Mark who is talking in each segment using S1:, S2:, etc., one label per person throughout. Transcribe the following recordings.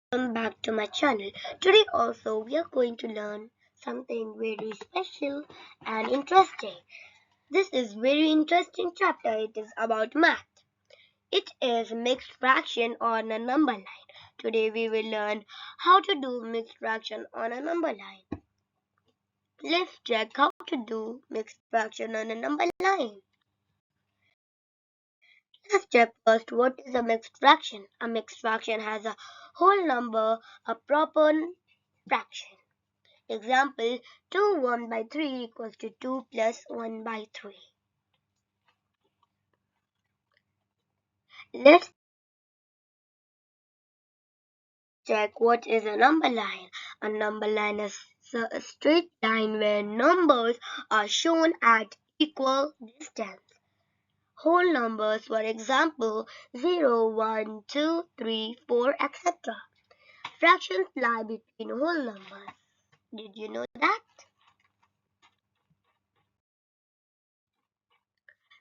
S1: Welcome back to my channel. Today also we are going to learn something very special and interesting. This is very interesting chapter. It is about math. It is mixed fraction on a number line. Today we will learn how to do mixed fraction on a number line. Let's check how to do mixed fraction on a number line. Let's check first what is a mixed fraction. A mixed fraction has a whole number, a proper fraction. Example, 2 1 by 3 equals to 2 plus 1 by 3. Let's check what is a number line. A number line is a straight line where numbers are shown at equal distance. Whole numbers, for example, 0, 1, 2, 3, 4, etc. Fractions lie between whole numbers. Did you know that?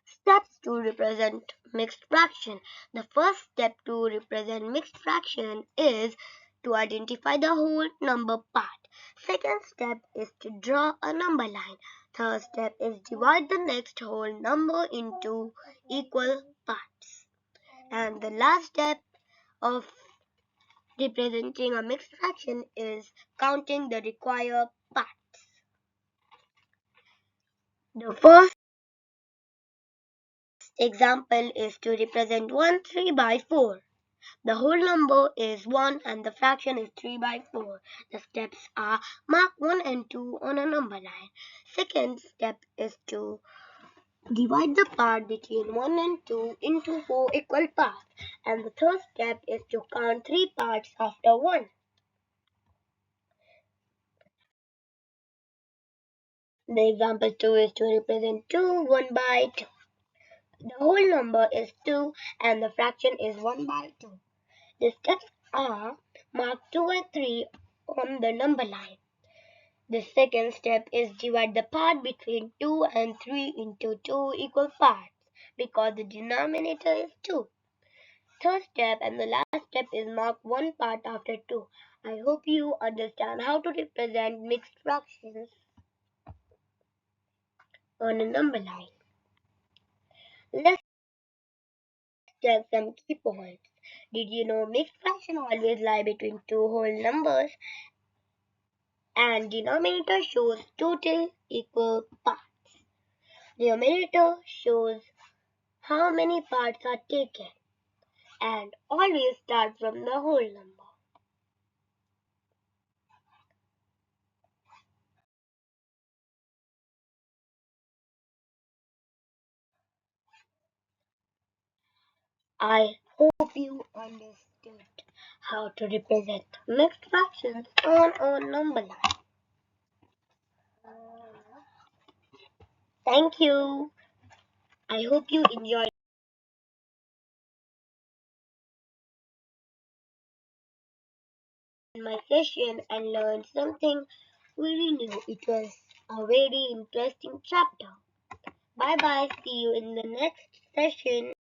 S1: Steps to represent mixed fraction. The first step to represent mixed fraction is to identify the whole number part. Second step is to draw a number line. Third step is divide the next whole number into equal parts. And the last step of representing a mixed fraction is counting the required parts. The first example is to represent 1 3 by 4. The whole number is 1 and the fraction is 3 by 4. The steps are mark 1 and 2 on a number line. Second step is to divide the part between 1 and 2 into 4 equal parts. And the third step is to count 3 parts after 1. The example 2 is to represent 2 1 by 2. The whole number is 2 and the fraction is 1 by 2. The steps are mark 2 and 3 on the number line. The second step is divide the part between 2 and 3 into 2 equal parts because the denominator is 2. Third step and the last step is mark one part after 2. I hope you understand how to represent mixed fractions on a number line. Let's check some key points. Did you know mixed fraction always lie between two whole numbers and denominator shows total equal parts? Numerator shows how many parts are taken and always start from the whole number. I hope you understood how to represent mixed fractions on a number line. Thank you. I hope you enjoyed my session and learned something very new. It was a very interesting chapter. Bye bye. See you in the next session.